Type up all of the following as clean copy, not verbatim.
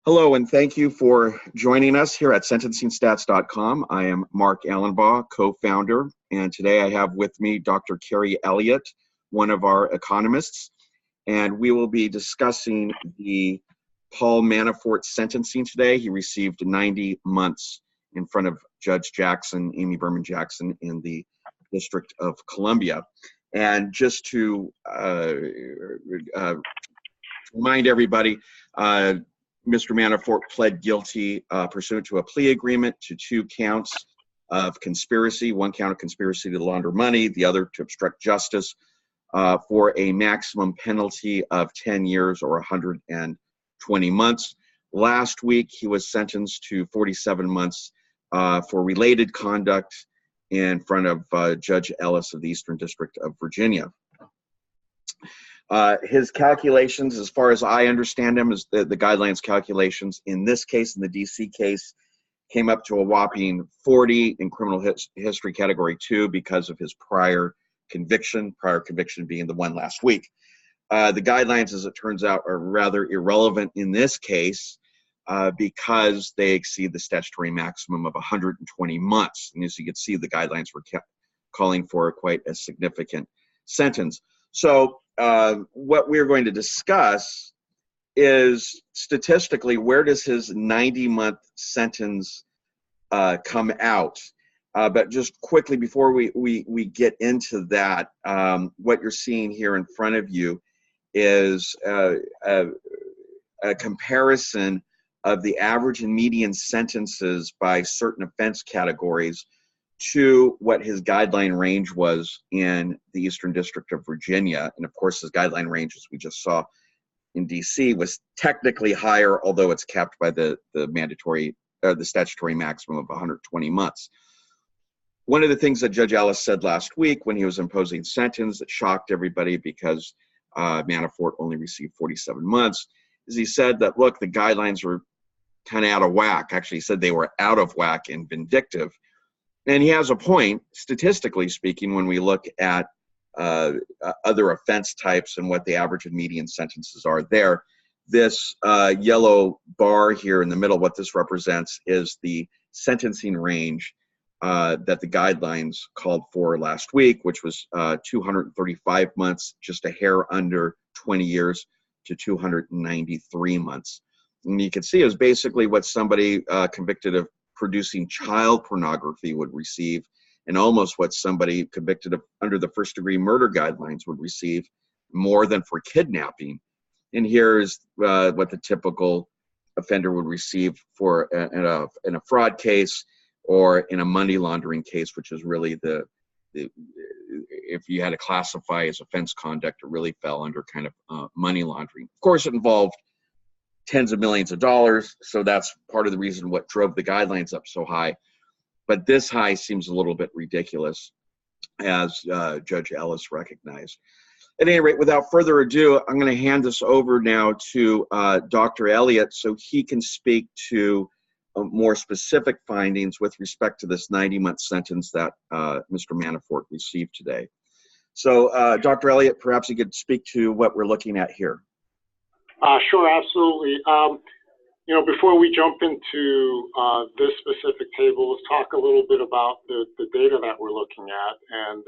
Hello, and thank you for joining us here at SentencingStats.com. I am Mark Allenbaugh, co-founder, and today I have with me Dr. Cary Elliot, one of our economists, and we will be discussing the Paul Manafort sentencing today. He received 90 months in front of Judge Jackson, Amy Berman Jackson, in the District of Columbia. And just to remind everybody, Mr. Manafort pled guilty pursuant to a plea agreement to 2 counts of conspiracy, 1 count of conspiracy to launder money, the other to obstruct justice, for a maximum penalty of 10 years or 120 months. Last week, he was sentenced to 47 months for related conduct in front of Judge Ellis of the Eastern District of Virginia. His calculations, as far as I understand them, is the guidelines calculations in this case, in the DC case, came up to a whopping 40 in criminal history category 2 because of his prior conviction being the one last week. The guidelines, as it turns out, are rather irrelevant in this case because they exceed the statutory maximum of 120 months. And as you can see, the guidelines were calling for quite a significant sentence. So what we're going to discuss is statistically, where does his 90-month sentence come out? But just quickly before we get into that, what you're seeing here in front of you is a comparison of the average and median sentences by certain offense categories to what his guideline range was in the Eastern District of Virginia. And of course, his guideline range, as we just saw in DC, was technically higher, although it's capped by the statutory maximum of 120 months. One of the things that Judge Ellis said last week when he was imposing sentence that shocked everybody because Manafort only received 47 months is he said that, look, the guidelines were kind of out of whack. Actually, he said they were out of whack and vindictive. And he has a point, statistically speaking, when we look at other offense types and what the average and median sentences are there. This yellow bar here in the middle, what this represents is the sentencing range that the guidelines called for last week, which was 235 months, just a hair under 20 years, to 293 months. And you can see it was basically what somebody convicted of producing child pornography would receive, and almost what somebody convicted of under the first-degree murder guidelines would receive, more than for kidnapping. And here's what the typical offender would receive for in a fraud case or in a money laundering case, which is really if you had to classify as offense conduct, it really fell under kind of money laundering. Of course, it involved tens of millions of dollars, so that's part of the reason what drove the guidelines up so high. But this high seems a little bit ridiculous, as Judge Ellis recognized. At any rate, without further ado, I'm going to hand this over now to Dr. Elliot so he can speak to more specific findings with respect to this 90-month sentence that Mr. Manafort received today. So, Dr. Elliot, perhaps you could speak to what we're looking at here. Sure, absolutely. Before we jump into this specific table, let's talk a little bit about the data that we're looking at. And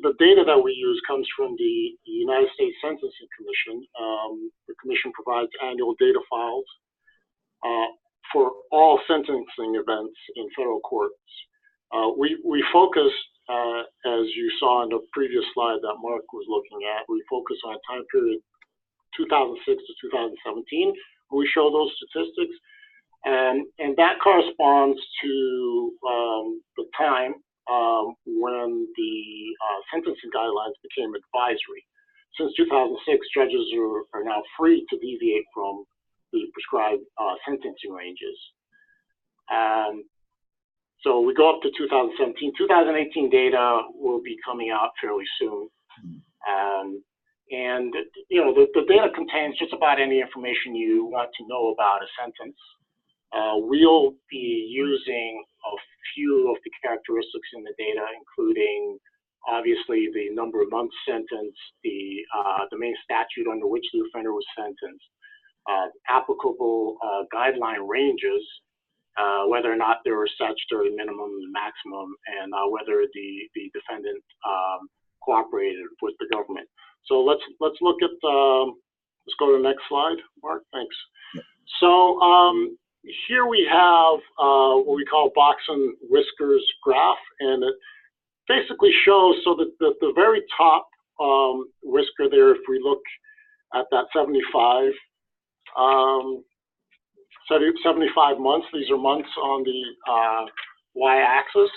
the data that we use comes from the United States Sentencing Commission. The commission provides annual data files for all sentencing events in federal courts. We focus, as you saw in the previous slide that Mark was looking at, we focus on time period 2006 to 2017 when we show those statistics. And that corresponds to the time when the sentencing guidelines became advisory. Since 2006, judges are now free to deviate from the prescribed sentencing ranges. So we go up to 2017. 2018 data will be coming out fairly soon. And the data contains just about any information you want to know about a sentence. We'll be using a few of the characteristics in the data, including obviously the number of months sentenced, the main statute under which the offender was sentenced, applicable guideline ranges, whether or not there were statutory minimum and maximum, and whether the defendant cooperated with the government. So let's look at let's go to the next slide, Mark. Thanks. So here we have what we call box and whiskers graph, and it basically shows, so that the very top whisker there, if we look at that 75 months, these are months on the y-axis,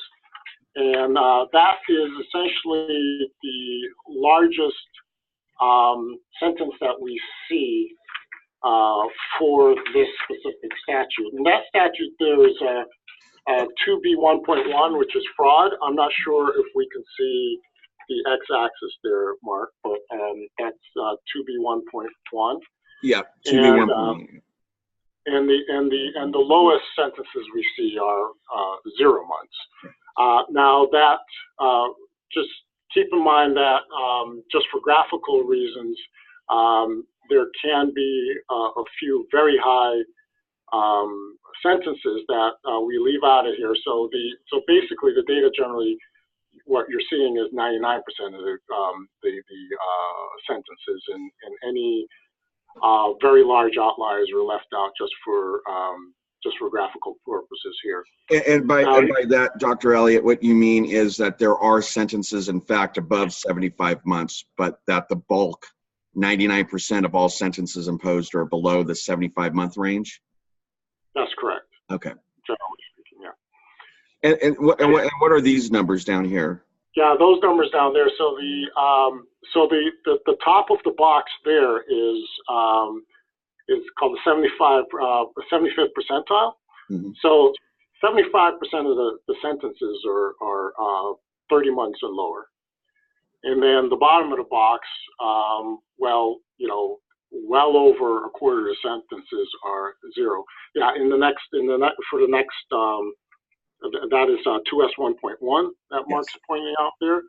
and that is essentially the largest sentence that we see for this specific statute. And that statute there is 2B1.1, which is fraud. I'm not sure if we can see the x-axis there, Mark, but that's 2B1.1. Yeah, 2B1.1. And the lowest sentences we see are 0 months. Now that just keep in mind that just for graphical reasons, there can be a few very high sentences that we leave out of here. So basically the data generally, what you're seeing is 99% of the sentences, and any very large outliers are left out just for graphical purposes here. And by that, Dr. Elliot, what you mean is that there are sentences, in fact, above 75 months, but that the bulk, 99% of all sentences imposed, are below the 75-month range? That's correct. Okay. Generally speaking, yeah. And what are these numbers down here? Yeah, those numbers down there. So the top of the box there is called the 75th percentile. Mm-hmm. So 75% of the sentences are 30 months or lower. And then the bottom of the box, well over a quarter of the sentences are 0. Yeah, for the next that is 2S1.1 that Mark's pointing out there,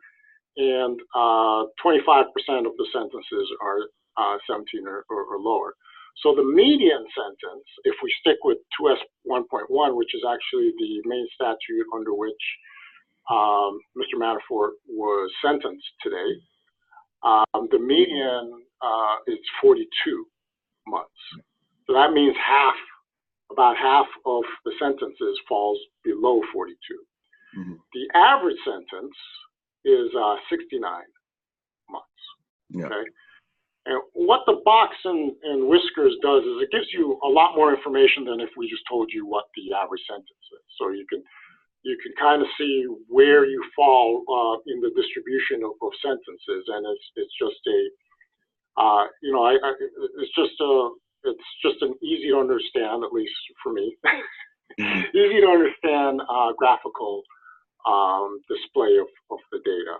and 25% of the sentences are 17 or lower. So the median sentence, if we stick with 2S1.1, which is actually the main statute under which Mr. Manafort was sentenced today, the median is 42 months. So that means about half of the sentences falls below 42. Mm-hmm. The average sentence is 69 months. Yeah. Okay. And what the box and whiskers does is it gives you a lot more information than if we just told you what the average sentence is. So you can kind of see where you fall in the distribution of sentences, and it's just it's just an easy to understand, at least for me, easy to understand graphical display of the data.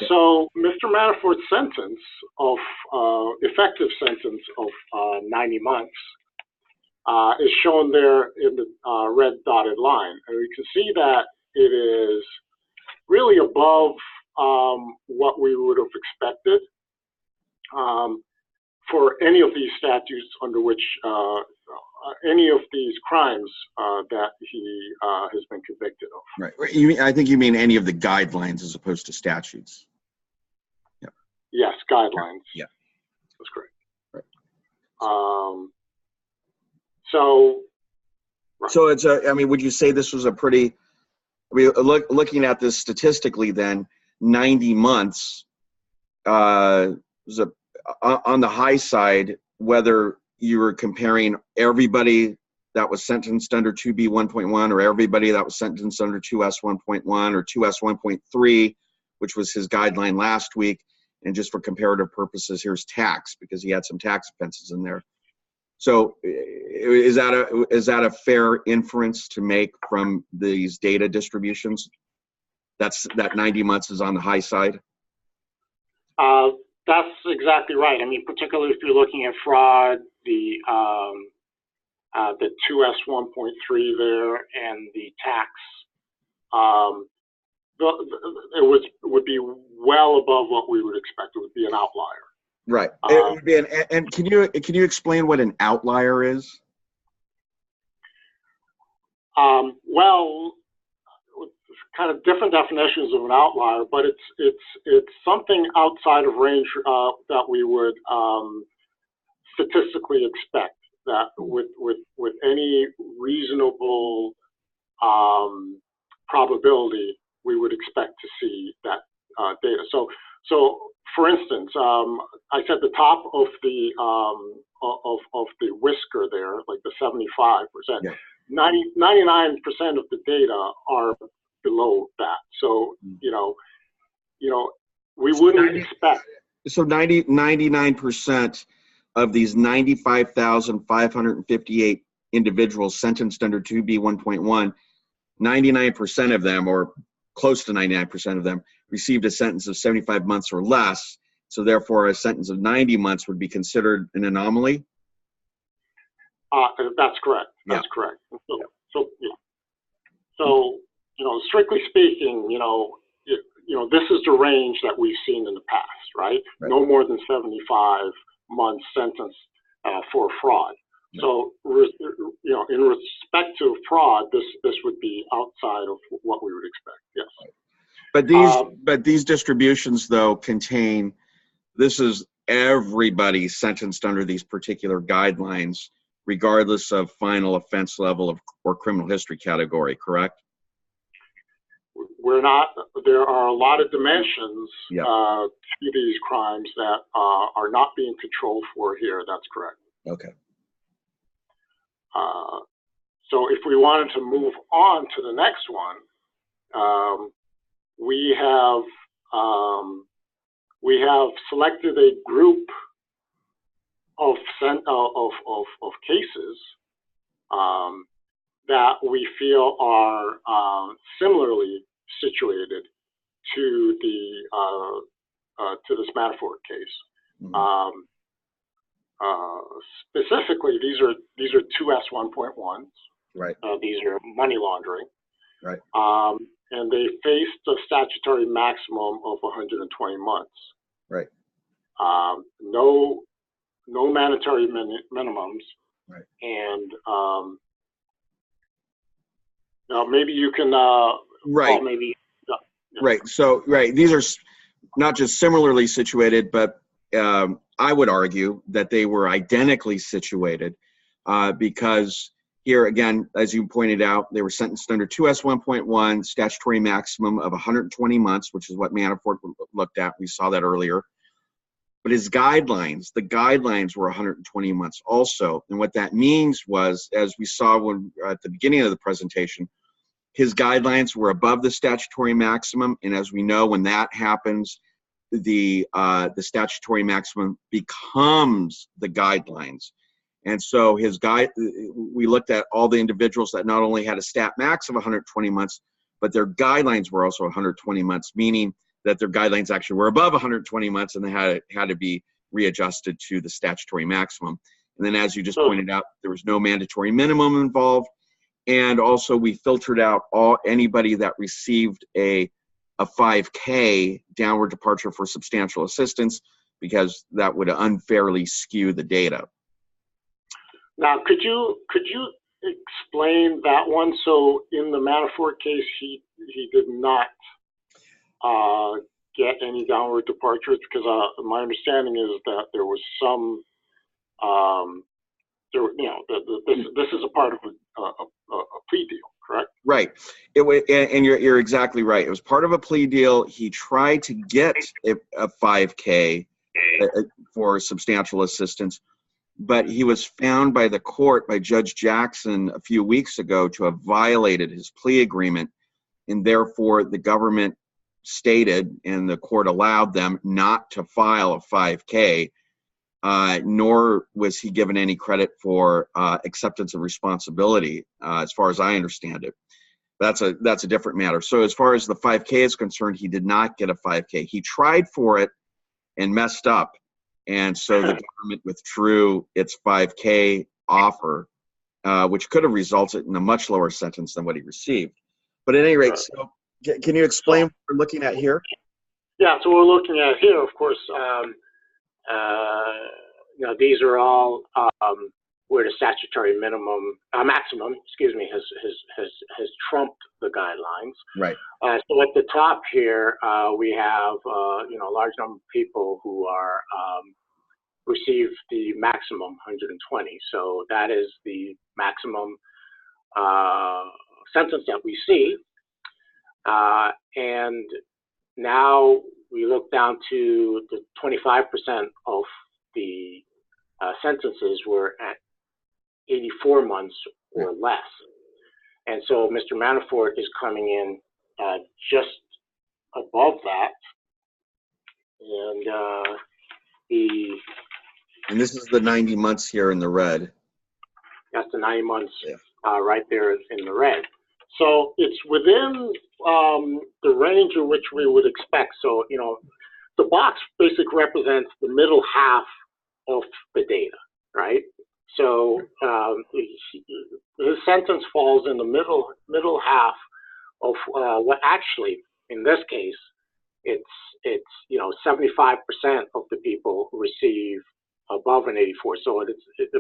So Mr. Manafort's sentence of effective sentence of 90 months is shown there in the red dotted line, and we can see that it is really above what we would have expected for any of these statutes under which any of these crimes that he has been convicted of. Right. I think you mean any of the guidelines as opposed to statutes. Yeah. Yes, guidelines. Yeah. That's correct. Right. So it's would you say this was a pretty, looking at this statistically then, 90 months was on the high side, whether you were comparing everybody that was sentenced under 2B1.1 or everybody that was sentenced under 2S1.1 or 2S1.3, which was his guideline last week. And just for comparative purposes, here's tax, because he had some tax offenses in there. So is that a fair inference to make from these data distributions? That 90 months is on the high side? That's exactly right. I mean, particularly if you're looking at fraud, the 2S1.3 there, and the tax, it would be well above what we would expect. It would be an outlier. Right. It would be and can you explain what an outlier is? Well, kind of different definitions of an outlier, but it's something outside of range that we would statistically expect, that with any reasonable probability we would expect to see that data. So for instance, I said the top of the whisker there, like the 75%. Yeah. 99% of the data are below that. So we wouldn't expect. So 99% of these 95,558 individuals sentenced under 2B1.1, 99% of them, or close to 99% of them, received a sentence of 75 months or less. So therefore, a sentence of 90 months would be considered an anomaly? That's correct. That's Yeah. correct. So strictly speaking, this is the range that we've seen in the past, right? No more than 75 months sentence for fraud. Yeah. So, in respect to fraud, this would be outside of what we would expect. Yes. But these distributions, though, contain, this is everybody sentenced under these particular guidelines, regardless of final offense level or criminal history category, correct? We're not. There are a lot of dimensions to these crimes that are not being controlled for here. That's correct. Okay. So if we wanted to move on to the next one, we have selected a group of cases that we feel are similarly situated to this Manafort case. Mm-hmm. Specifically, these are 2S1.1s. Right. These are money laundering. Right. And they faced a statutory maximum of 120 months. Right. No mandatory minimums. Right. And now maybe you can. Right. Maybe. Yeah. Right. So these are not just similarly situated, but I would argue that they were identically situated because here, again, as you pointed out, they were sentenced under 2S1.1, statutory maximum of 120 months, which is what Manafort looked at. We saw that earlier. But his guidelines, the guidelines were 120 months also. And what that means was, as we saw at the beginning of the presentation, his guidelines were above the statutory maximum. And as we know, when that happens, the statutory maximum becomes the guidelines. And so we looked at all the individuals that not only had a stat max of 120 months, but their guidelines were also 120 months, meaning that their guidelines actually were above 120 months and they had to be readjusted to the statutory maximum. And then, as you just pointed out, there was no mandatory minimum involved. And also we filtered out anybody that received a 5K downward departure for substantial assistance, because that would unfairly skew the data. Now, could you explain that one? So in the Manafort case, he did not get any downward departures, because my understanding is that there was some this is a part of a plea deal, correct? Right. And you're exactly right. It was part of a plea deal. He tried to get a 5K for substantial assistance, but he was found by the court, by Judge Jackson a few weeks ago, to have violated his plea agreement, and therefore the government stated, and the court allowed them not to file a 5K, nor was he given any credit for acceptance of responsibility, as far as I understand it. That's a different matter. So as far as the 5K is concerned, he did not get a 5K. He tried for it and messed up, and so the government withdrew its 5K offer, which could have resulted in a much lower sentence than what he received. But at any rate, so can you explain what we're looking at here? Yeah, so we're looking at here, of course, these are all where the statutory maximum, has trumped the guidelines. Right. So at the top here, we have a large number of people who are receive the maximum 120. So that is the maximum sentence that we see. And now we look down to the 25% of the sentences were at 84 months or less. And so Mr. Manafort is coming in just above that. And this is the 90 months here in the red. That's the 90 months right there in the red. So it's within the range in which we would expect. So, the box basically represents the middle half of the data, right? So his sentence falls in the middle half of what actually, in this case, it's 75% of the people receive above an 84. So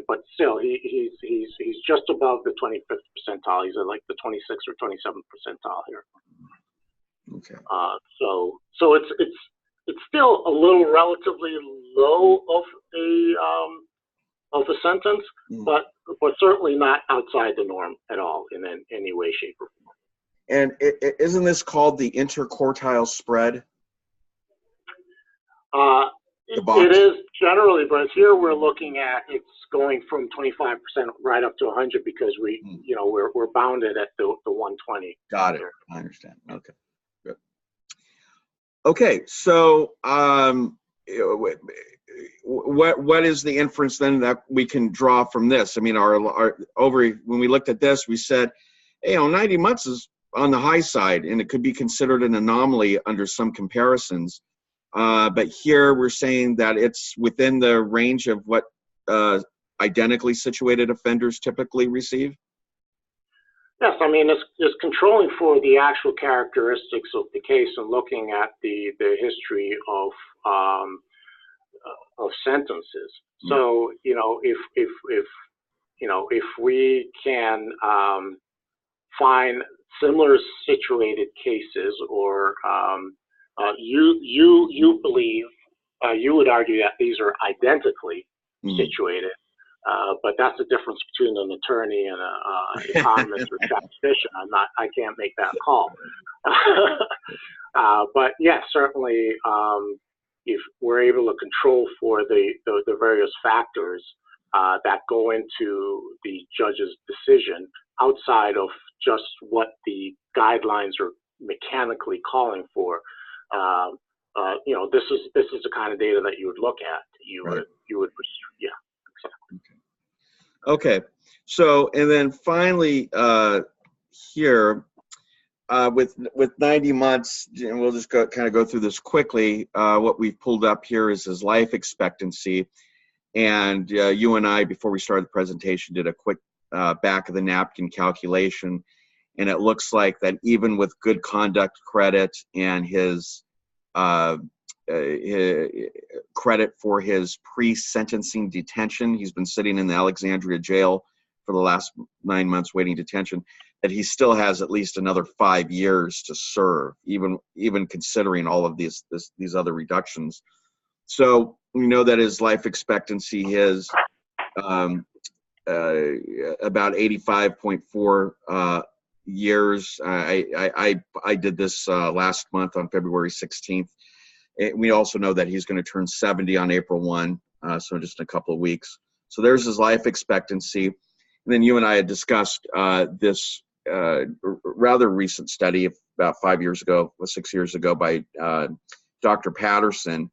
but still, he's just above the 25th percentile. He's at like the 26th or 27th percentile here. Okay. So it's still a little relatively low of a sentence, but certainly not outside the norm at all in any way, shape, or form. And isn't this called the interquartile spread? It is generally, but here we're looking at it's going from 25% right up to 100 because we're bounded at the 120. Got it. I understand. Okay. Good. Okay. So what is the inference then that we can draw from this? I mean, when we looked at this, we said, 90 months is on the high side, and it could be considered an anomaly under some comparisons. But here we're saying that it's within the range of what identically situated offenders typically receive? Yes, I mean, it's controlling for the actual characteristics of the case and looking at the history of sentences. So, if we can find similar situated cases, or you believe, you would argue that these are identically situated, but that's the difference between an attorney and an economist or statistician. I can't make that call. But yes, certainly, if we're able to control for the various factors that go into the judge's decision outside of just what the guidelines are mechanically calling for, this is the kind of data that you would look at. You would, yeah, exactly. Okay. So, and then finally, here, with 90 months, and we'll just kind of go through this quickly. What we've pulled up here is his life expectancy, and you and I, before we started the presentation, did a quick back of the napkin calculation, and it looks like that even with good conduct credit and his credit for his pre-sentencing detention, he's been sitting in the Alexandria jail for the last 9 months waiting detention, that he still has at least another 5 years to serve, even considering all of these other reductions. So we know that his life expectancy is about 85.4 years. I did this last month on February 16th. We also know that he's going to turn 70 on April 1, so just in a couple of weeks. So there's his life expectancy. And then you and I had discussed this rather recent study about 6 years ago by Dr. Patterson,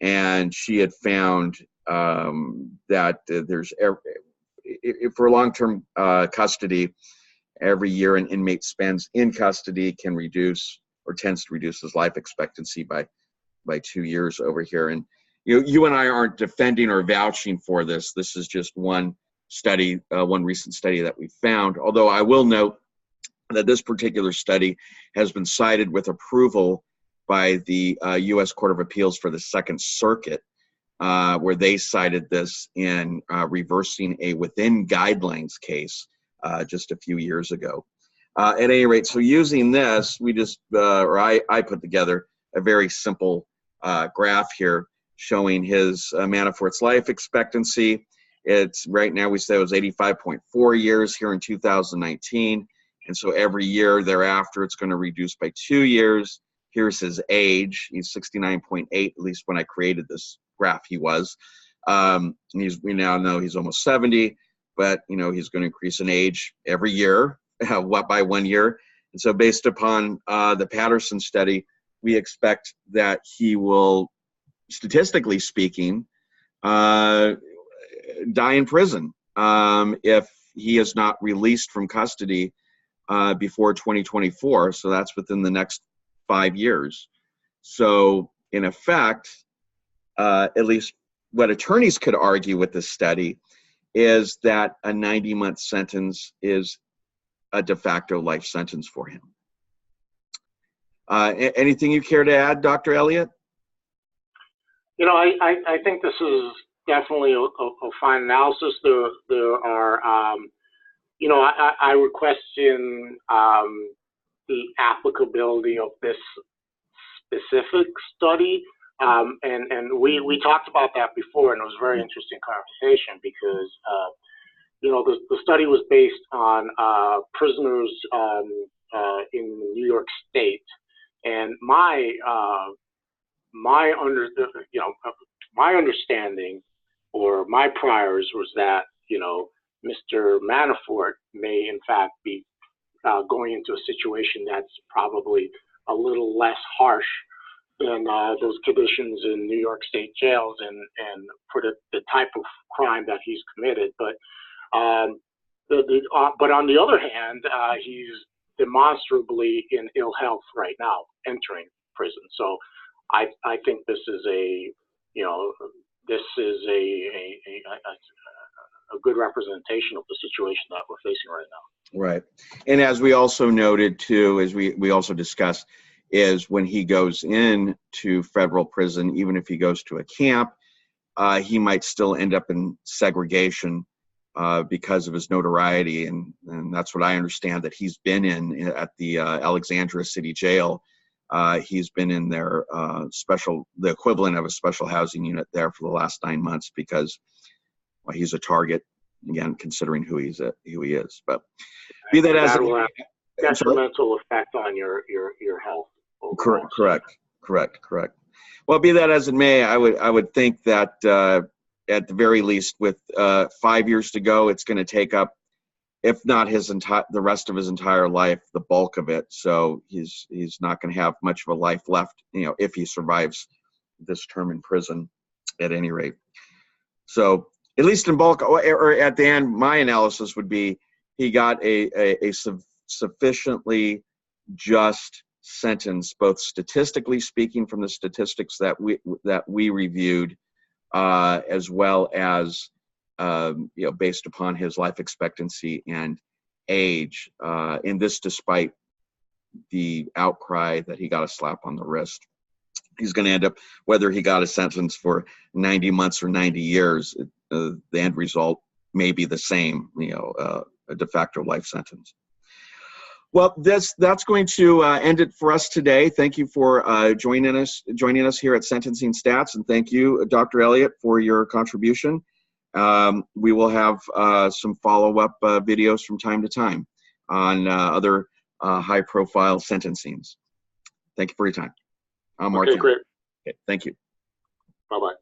and she had found that there's, for long-term custody, every year an inmate spends in custody can reduce or tends to reduce his life expectancy by 2 years over here. And you and I aren't defending or vouching for this. This is just one study, one recent study that we found. Although I will note that this particular study has been cited with approval by the U.S. Court of Appeals for the Second Circuit. where they cited this in reversing a within guidelines case just a few years ago. At any rate, so using this, we just, or I put together a very simple graph here showing his Manafort's life expectancy. It's right now, we say it was 85.4 years here in 2019. And so every year thereafter, it's going to reduce by 2 years. Here's his age. He's 69.8, at least when I created this graph, he was. We now know he's almost 70, but he's going to increase in age every year, by 1 year. And so based upon the Patterson study, we expect that he will, statistically speaking, die in prison if he is not released from custody before 2024. So that's within the next 5 years. So in effect, at least what attorneys could argue with this study is that a 90-month sentence is a de facto life sentence for him. Anything you care to add, Dr. Elliot? I think this is definitely a fine analysis. There are, I would question the applicability of this specific study. And we talked about that before, and it was a very interesting conversation because, the study was based on prisoners in New York State, and my understanding or my priors was that Mr. Manafort may in fact be going into a situation that's probably a little less harsh than those conditions in New York State jails and for the type of crime that he's committed. But but on the other hand, he's demonstrably in ill health right now, entering prison. So I think this is a good representation of the situation that we're facing right now. Right. And as we also noted too, as we also discussed, is when he goes into federal prison, even if he goes to a camp, he might still end up in segregation because of his notoriety. And that's what I understand that he's been in at the Alexandria City Jail. He's been in their the equivalent of a special housing unit there for the last 9 months because he's a target, again, considering who he is. But be that as it may, detrimental effect on your health. Correct. Well, be that as it may, I would think that at the very least, with 5 years to go, it's going to take up, if not the rest of his entire life, the bulk of it. So he's not going to have much of a life left, if he survives this term in prison, at any rate. So at least in bulk, or at the end, my analysis would be he got a sufficiently just sentence, both statistically speaking from the statistics that we reviewed, as well as based upon his life expectancy and age, and this despite the outcry that he got a slap on the wrist. He's going to end up, whether he got a sentence for 90 months or 90 years, the end result may be the same, a de facto life sentence. Well, that's going to end it for us today. Thank you for joining us here at Sentencing Stats, and thank you, Dr. Elliot, for your contribution. We will have some follow-up videos from time to time on other high-profile sentencings. Thank you for your time. I'm Mark. Okay, great. Okay, thank you. Bye-bye.